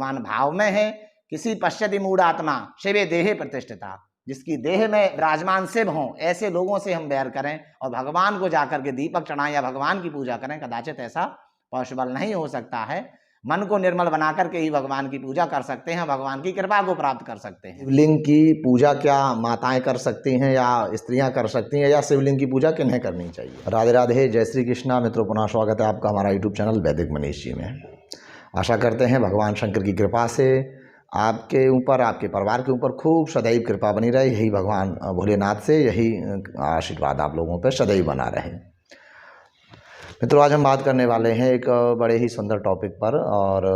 भगवान भाव में है। किसी पश्यति मूढ़ात्मा शिवे देहे प्रतिष्ठिता, जिसकी देह में विराजमान शिव हों, ऐसे लोगों से हम बैर करें और भगवान को जाकर के दीपक चढ़ाएं या भगवान की पूजा करें, कदाचित ऐसा पॉसिबल नहीं हो सकता है। मन को निर्मल बना करके ही भगवान की पूजा कर सकते हैं, भगवान की कृपा को प्राप्त कर सकते हैं। शिवलिंग की पूजा क्या माताएं कर सकती हैं या स्त्रियां कर सकती हैं, या शिवलिंग की पूजा किन्हें करनी चाहिए? राधे राधे, जय श्री कृष्णा। मित्रों, पुनः स्वागत है आपका हमारा यूट्यूब चैनल वैदिक मनीष जी में। आशा करते हैं भगवान शंकर की कृपा से आपके ऊपर, आपके परिवार के ऊपर खूब सदैव कृपा बनी रहे। यही भगवान भोलेनाथ से यही आशीर्वाद आप लोगों पर सदैव बना रहे। मित्रों, आज हम बात करने वाले हैं एक बड़े ही सुंदर टॉपिक पर, और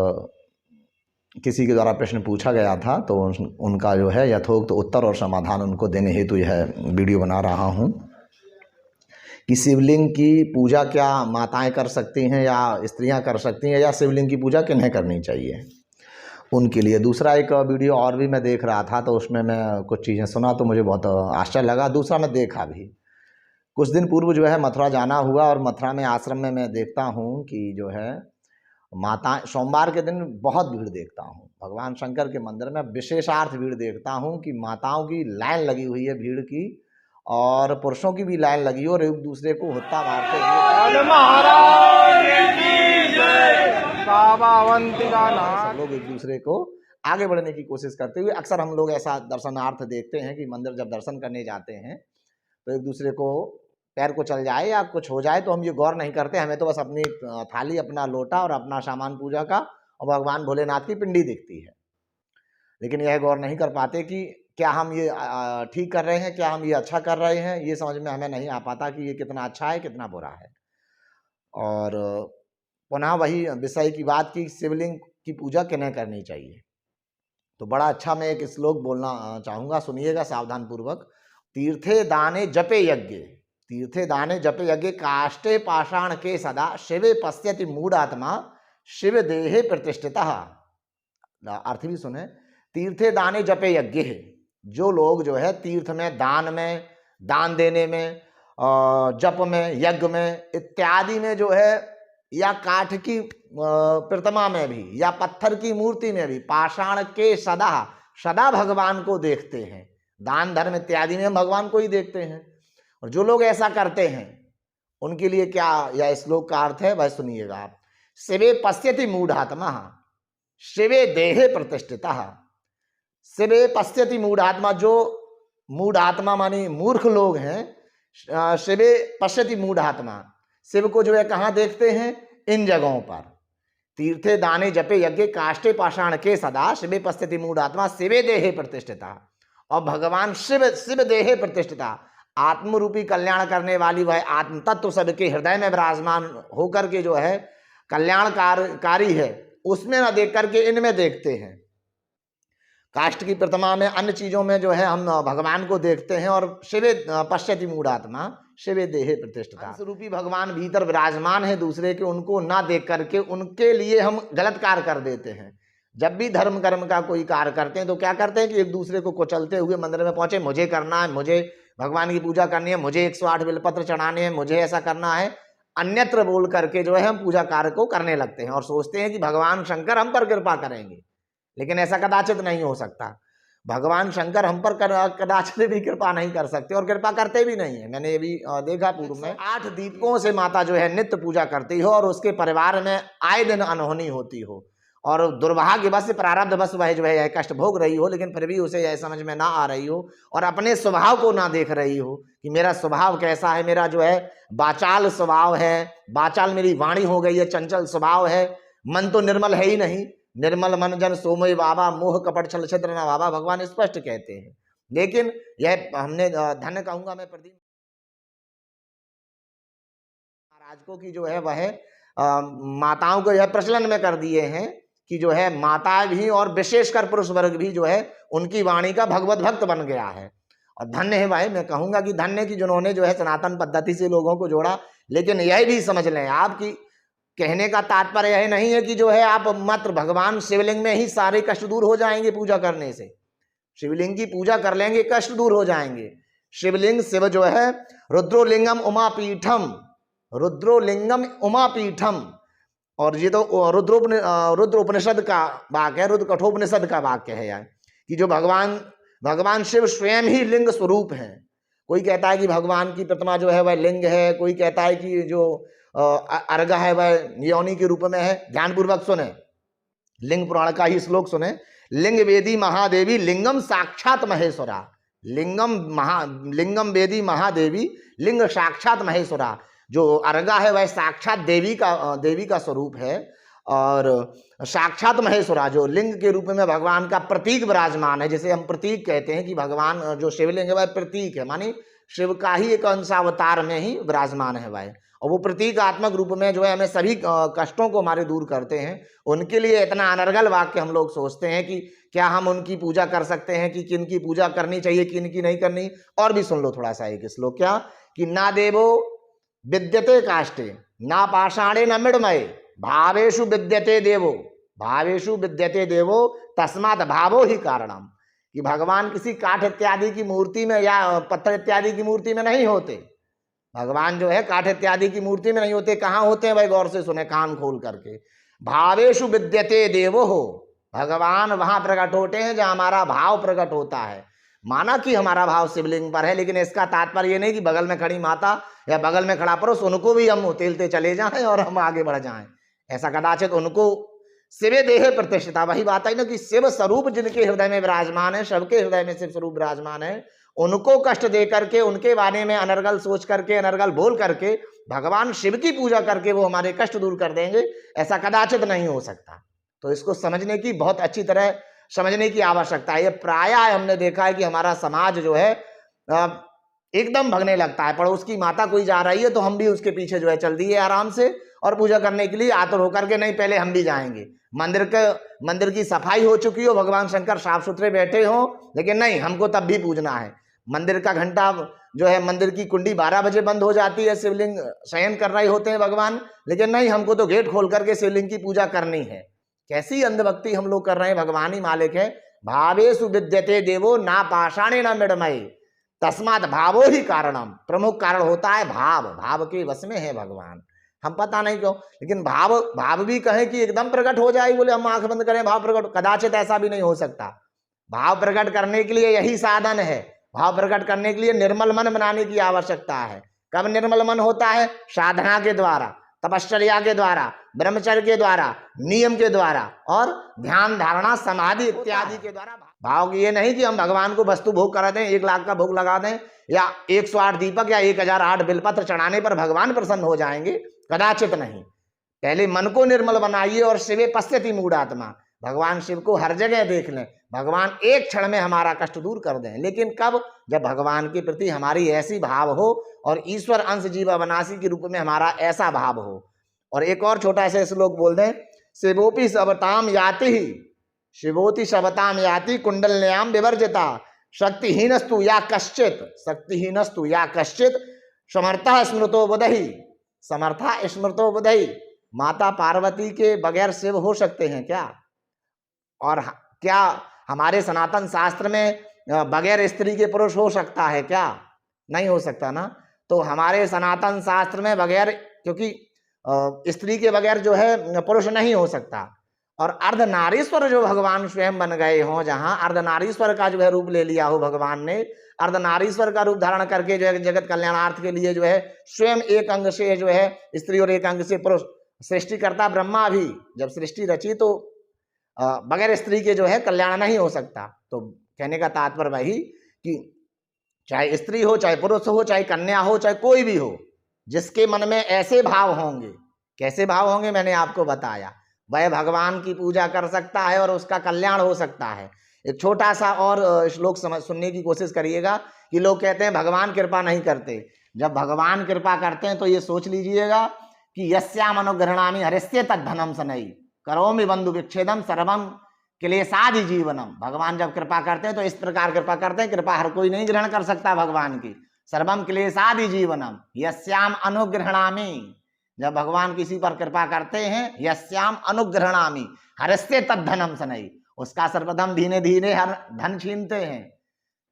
किसी के द्वारा प्रश्न पूछा गया था तो उनका जो है यथोक्त उत्तर और समाधान उनको देने हेतु यह वीडियो बना रहा हूं कि शिवलिंग की पूजा क्या माताएं कर सकती हैं या स्त्रियां कर सकती हैं, या शिवलिंग की पूजा किन्हें करनी चाहिए उनके लिए। दूसरा एक वीडियो और भी मैं देख रहा था तो उसमें मैं कुछ चीज़ें सुना तो मुझे बहुत आश्चर्य लगा। दूसरा मैं देखा भी, कुछ दिन पूर्व जो है मथुरा जाना हुआ, और मथुरा में आश्रम में मैं देखता हूँ कि जो है माता, सोमवार के दिन बहुत भीड़ देखता हूँ भगवान शंकर के मंदिर में, विशेषार्थ भीड़ देखता हूँ कि माताओं की लाइन लगी हुई है भीड़ की, और पुरुषों की भी लाइन लगी और एक दूसरे को हुत्ता मारते हुए सब लोग एक दूसरे को आगे बढ़ने की कोशिश करते हुए। अक्सर हम लोग ऐसा दर्शनार्थ देखते हैं कि मंदिर जब दर्शन करने जाते हैं तो एक दूसरे को पैर को चल जाए या कुछ हो जाए तो हम ये गौर नहीं करते, हमें तो बस अपनी थाली, अपना लोटा और अपना सामान पूजा का और भगवान भोलेनाथ की पिंडी दिखती है। लेकिन यह गौर नहीं कर पाते कि क्या हम ये ठीक कर रहे हैं, क्या हम ये अच्छा कर रहे हैं, ये समझ में हमें नहीं आ पाता कि ये कितना अच्छा है कितना बुरा है। और पुनः वही विषय की बात की शिवलिंग की पूजा किन्हें करनी चाहिए, तो बड़ा अच्छा मैं एक श्लोक बोलना चाहूँगा, सुनिएगा सावधान पूर्वक। तीर्थे दाने जपे यज्ञ, तीर्थे दाने जपे यज्ञ, काष्टे पाषाण के सदा, शिवे पश्यति मूढ़ात्मा, शिव देहे प्रतिष्ठितः। अर्थ भी सुने, तीर्थे दाने जपे यज्ञ, जो लोग जो है तीर्थ में, दान देने में, जप में, यज्ञ में इत्यादि में जो है, या काठ की प्रतिमा में भी या पत्थर की मूर्ति में भी, पाषाण के सदा भगवान को देखते हैं, दान धर्म इत्यादि में भगवान को ही देखते हैं। और जो लोग ऐसा करते हैं उनके लिए क्या यह श्लोक का अर्थ है वह सुनिएगा आप। शिवे पश्यति मूढ़ात्मा, शिवे देहे प्रतिष्ठितः। शिवे पश्यति मूढ़ात्मा, जो मूढ़ात्मा मानी मूर्ख लोग हैं, शिवे पश्यति मूढ़ात्मा, शिव को जो है कहाँ देखते हैं? इन जगहों पर। तीर्थे दाने जपे यज्ञ, काष्टे पाषाण के सदा, शिवे पश्यति मूढ़ात्मा, शिवे देहे प्रतिष्ठिता। और भगवान शिव देहे प्रतिष्ठिता, आत्मरूपी कल्याण करने वाली वह आत्म तत्व सबके हृदय में विराजमान होकर के जो है कल्याणकारी है, उसमें न देख करके इनमें देखते हैं। काष्ठ की प्रतिमा में, अन्य चीजों में जो है हम भगवान को देखते हैं। और शिवे पश्यति मूढ़ात्मा, शिवे देहे प्रतिष्ठिता, रूपी भगवान भीतर विराजमान है दूसरे के, उनको ना देख करके उनके लिए हम गलत कार्य कर देते हैं। जब भी धर्म कर्म का कोई कार्य करते हैं तो क्या करते हैं कि एक दूसरे को कुचलते हुए मंदिर में पहुंचे, मुझे करना है, मुझे भगवान की पूजा करनी है, मुझे 108 बिलपत्र चढ़ाने हैं, मुझे ऐसा करना है, अन्यत्र बोल करके जो है हम पूजा कार्य को करने लगते हैं और सोचते हैं कि भगवान शंकर हम पर कृपा करेंगे। लेकिन ऐसा कदाचित नहीं हो सकता। भगवान शंकर हम पर कदाचित भी कृपा नहीं कर सकते और कृपा करते भी नहीं है। मैंने ये भी देखा पूर्व में 8 दीपकों से माता जो है नित्य पूजा करती हो और उसके परिवार में आए दिन अनहोनी होती हो, और दुर्भाग्यवश प्रारब्धवश वह जो है यह कष्ट भोग रही हो, लेकिन फिर भी उसे यह समझ में ना आ रही हो और अपने स्वभाव को ना देख रही हो कि मेरा स्वभाव कैसा है। मेरा जो है वाचाल स्वभाव है, वाचाल मेरी वाणी हो गई है, चंचल स्वभाव है, मन तो निर्मल है ही नहीं। निर्मल मन जन सोमय बाबा, मोह कपट छल छिद्र न बाबा, भगवान स्पष्ट कहते हैं। लेकिन यह हमने धन्य कहूंगा मैं प्रदीप महाराज को कि जो है वह माताओं को यह प्रचलन में कर दिए हैं कि जो है माता भी और विशेषकर पुरुष वर्ग भी जो है उनकी वाणी का भगवत भक्त बन गया है। और धन्य है भाई, मैं कहूंगा कि धन्य की जिन्होंने जो है सनातन पद्धति से लोगों को जोड़ा। लेकिन यह भी समझ लें आप कि कहने का तात्पर्य यह नहीं है कि जो है आप मात्र भगवान शिवलिंग में ही सारे कष्ट दूर हो जाएंगे पूजा करने से। शिवलिंग की पूजा कर लेंगे कष्ट दूर हो जाएंगे। शिवलिंग शिव जो है रुद्रोलिंगम उमापीठम, रुद्रोलिंगम उमापीठम, और ये तो रुद्र उपनिषद का वाक्य है, रुद्र कठोपनिषद का वाक्य है यार, कि जो भगवान शिव स्वयं ही लिंग स्वरूप है। कोई कहता है कि भगवान की प्रतिमा जो है वह लिंग है, कोई कहता है कि जो अर्घ है वह योनि के रूप में है। ध्यानपूर्वक सुने, लिंग पुराण का ही श्लोक सुने। लिंग वेदी महादेवी लिंगम साक्षात महेश्वरा, लिंगम वेदी महादेवी लिंग साक्षात महेश्वरा। जो अर्घा है वह साक्षात देवी का स्वरूप है, और साक्षात महेश्वरा जो लिंग के रूप में भगवान का प्रतीक विराजमान है। जैसे हम प्रतीक कहते हैं कि भगवान जो शिवलिंग है वह प्रतीक है, मानी शिव का ही एक अंशावतार में ही विराजमान है वह, और वो प्रतीकात्मक रूप में जो है हमें सभी कष्टों को हमारे दूर करते हैं। उनके लिए इतना अनर्गल वाक्य हम लोग सोचते हैं कि क्या हम उनकी पूजा कर सकते हैं, कि किन की पूजा करनी चाहिए, किन की नहीं करनी। और भी सुन लो थोड़ा सा एक श्लोक, क्या कि ना देवो विद्यते काष्ठे ना पाषाणे न मृण्मये भावेषु विद्यते देवो, भावेषु विद्यते देवो तस्मात् भावो ही कारणम। कि भगवान किसी काठ इत्यादि की मूर्ति में या पत्थर इत्यादि की मूर्ति में नहीं होते। भगवान जो है काठ इत्यादि की मूर्ति में नहीं होते। कहाँ होते हैं भाई? गौर से सुने, कान खोल करके। भावेषु विद्यते देवो हो, भगवान वहां प्रकट होते हैं जहां हमारा भाव प्रकट होता है। माना कि हमारा भाव शिवलिंग पर है, लेकिन इसका तात्पर्य ये नहीं कि बगल में खड़ी माता या बगल में खड़ा पुरुष उनको भी हम उतेलते चले जाएं और हम आगे बढ़ जाएं। ऐसा कदाचित उनको शिवे देहे प्रतिष्ठिता, वही बात है ना कि शिव स्वरूप जिनके हृदय में विराजमान है, सबके हृदय में शिव स्वरूप विराजमान है, उनको कष्ट दे करके, उनके बारे में अनर्गल सोच करके, अनर्गल बोल करके, भगवान शिव की पूजा करके वो हमारे कष्ट दूर कर देंगे, ऐसा कदाचित नहीं हो सकता। तो इसको समझने की, बहुत अच्छी तरह समझने की आवश्यकता है। ये प्रायः हमने देखा है कि हमारा समाज जो है एकदम भगने लगता है। पड़ोस की माता कोई जा रही है तो हम भी उसके पीछे जो है चल दिए आराम से, और पूजा करने के लिए आतुर होकर के, नहीं पहले हम भी जाएंगे। मंदिर की सफाई हो चुकी हो, भगवान शंकर साफ सुथरे बैठे हो, लेकिन नहीं, हमको तब भी पूजना है। मंदिर का घंटा जो है, मंदिर की कुंडी 12 बजे बंद हो जाती है, शिवलिंग शयन कर रहे होते हैं भगवान, लेकिन नहीं, हमको तो गेट खोल करके शिवलिंग की पूजा करनी है। कैसी अंधभक्ति हम लोग कर रहे हैं। भगवान ही मालिक है। भावेषु विद्यते देवो ना पाषाणे न मृण्मये तस्मात् भावो ही कारणम। प्रमुख कारण होता है भाव, भाव के वश में है भगवान। हम पता नहीं क्यों, लेकिन भाव भी कहें कि एकदम प्रकट हो जाए, बोले हम आंख बंद करें भाव प्रकट, कदाचित ऐसा भी नहीं हो सकता। भाव प्रकट करने के लिए यही साधन है। भाव प्रकट करने के लिए निर्मल मन बनाने की आवश्यकता है। कब निर्मल मन होता है? साधना के द्वारा, तपश्चर्या के द्वारा, ब्रह्मचर्य के द्वारा, नियम के द्वारा, और ध्यान धारणा समाधि इत्यादि के द्वारा। भाव ये नहीं कि हम भगवान को वस्तु भोग करा दें, 1 लाख का भोग लगा दें, या 108 दीपक या 1008 बिलपत्र चढ़ाने पर भगवान प्रसन्न हो जाएंगे, कदाचित नहीं। पहले मन को निर्मल बनाइए, और शिवे पश्यति मूढ़ात्मा, भगवान शिव को हर जगह देख लें, भगवान एक क्षण में हमारा कष्ट दूर कर दें। लेकिन कब? जब भगवान के प्रति हमारी ऐसी भाव हो, और ईश्वर अंश जीव अविनाशी के रूप में हमारा ऐसा भाव हो। और एक और छोटा सा श्लोक बोल दें, शिवोपि शबताम याति ही, शिवोति शबताम याति कुंडल्याम विवर्जिता शक्तिहीनस्तु या कश्चित, शक्तिहीनस्तु या कश्चित समर्था स्मृतो बुधहि, समर्था स्मृतो बुधहि। माता पार्वती के बगैर शिव हो सकते हैं क्या? और क्या हमारे सनातन शास्त्र में बगैर स्त्री के पुरुष हो सकता है क्या? नहीं हो सकता ना। तो हमारे सनातन शास्त्र में बगैर, क्योंकि स्त्री के बगैर जो है पुरुष नहीं हो सकता। और अर्धनारीश्वर जो भगवान स्वयं बन गए हों, जहां अर्धनारीश्वर का जो है रूप ले लिया हो भगवान ने, अर्धनारीश्वर का रूप धारण करके जो है जगत कल्याणार्थ के लिए जो है स्वयं एक अंग से जो है स्त्री और एक अंग से पुरुष, सृष्टिकर्ता ब्रह्मा भी जब सृष्टि रची तो बगैर स्त्री के जो है कल्याण नहीं हो सकता। तो कहने का तात्पर्य वही कि चाहे स्त्री हो, चाहे पुरुष हो, चाहे कन्या हो, चाहे कोई भी हो, जिसके मन में ऐसे भाव होंगे, कैसे भाव होंगे मैंने आपको बताया, वह भगवान की पूजा कर सकता है और उसका कल्याण हो सकता है। एक छोटा सा और श्लोक सुनने की कोशिश करिएगा कि लोग कहते हैं भगवान कृपा नहीं करते। जब भगवान कृपा करते हैं तो ये सोच लीजिएगा कि यस्याम अनुग्रहणामि हरिष्ये तद्धनम सनई करोमि बंधु विच्छेदम सर्वम क्लेशादि जीवनम। भगवान जब कृपा करते हैं तो इस प्रकार कृपा करते हैं, कृपा हर कोई नहीं ग्रहण कर सकता भगवान की। सर्वम क्लेशादि जीवनम यस्याम अनुग्रहणामि, जब भगवान किसी पर कृपा करते हैं, यस्याम अनुग्रहणामि हरिष्ये तद्धनम सनई, उसका सर्वप्रथम धीरे धीरे हर धन छीनते हैं।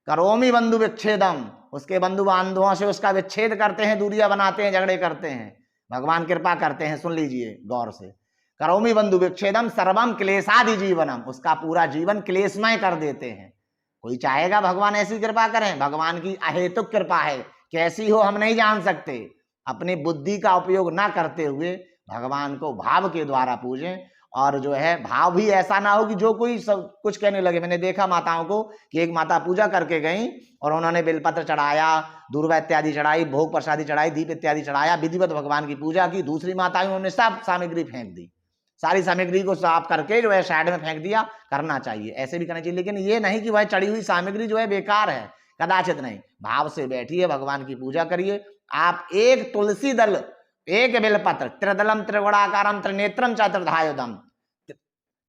करोमि बंधु विच्छेदम, उसके बंधु बांधवों से उसका विच्छेद करते हैं, दूरियां बनाते हैं, झगड़े करते हैं। भगवान कृपा करते हैं, सुन लीजिए गौर से। करोमि बंधु विच्छेदम सर्वम क्लेशादि जीवनम, उसका पूरा जीवन क्लेशमय कर देते हैं। कोई चाहेगा भगवान ऐसी कृपा करें? भगवान की अहेतुक कृपा है, कैसी हो हम नहीं जान सकते। अपनी बुद्धि का उपयोग ना करते हुए भगवान को भाव के द्वारा पूजें, और जो है भाव भी ऐसा ना हो कि जो कोई सब कुछ कहने लगे। मैंने देखा माताओं को कि एक माता पूजा करके गई और उन्होंने बेलपत्र चढ़ाया, दूर्वा इत्यादि चढ़ाई, भोग प्रसादी चढ़ाई, दीप इत्यादि चढ़ाया, विधिवत भगवान की पूजा की। दूसरी माताएं उन्होंने सब सामग्री फेंक दी, सारी सामग्री को साफ करके जो है साइड में फेंक दिया। करना चाहिए, ऐसे भी करना चाहिए, लेकिन ये नहीं कि वह चढ़ी हुई सामग्री जो है बेकार है, कदाचित नहीं। भाव से बैठिए, भगवान की पूजा करिए। आप एक तुलसी दल, एक बेलपत्र, त्रिदलम त्रिगुणाकारम त्रिनेत्रम चतुर्धायुधम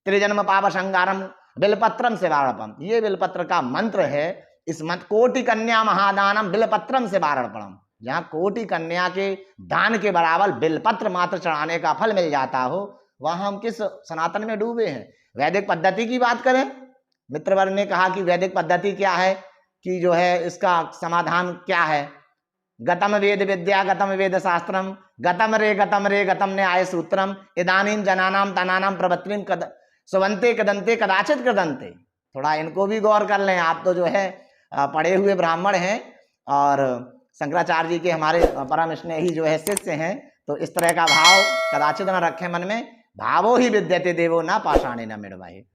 त्रिजन्म पाप संगारम बिलपत्रम से वारणपम, ये बिलपत्र का मंत्र है। इस मंत्र कोटि कन्या महादानम बिलपत्रम से वारणपम, जहाँ कोटि कन्या के दान के बराबर बिलपत्र मात्र चढ़ाने का फल मिल जाता हो, वहां हम किस सनातन में डूबे हैं। वैदिक पद्धति की बात करें, मित्रवर्ग ने कहा कि वैदिक पद्धति क्या है, कि जो है इसका समाधान क्या है। गतम वेद विद्या गतम वेद शास्त्रम गतम रे गतम न्याय सूत्रम इदानीं जनानाम तनानाम प्रवत्रिम सुवंते कदंते कदाचित कदंते। थोड़ा इनको भी गौर कर लें। आप तो जो है पढ़े हुए ब्राह्मण हैं और शंकराचार्य जी के हमारे परम स्नेही जो है शिष्य हैं, तो इस तरह का भाव कदाचित न रखें मन में। भावो ही विद्यते देवो न पाषाणे न मृण्मयेत्।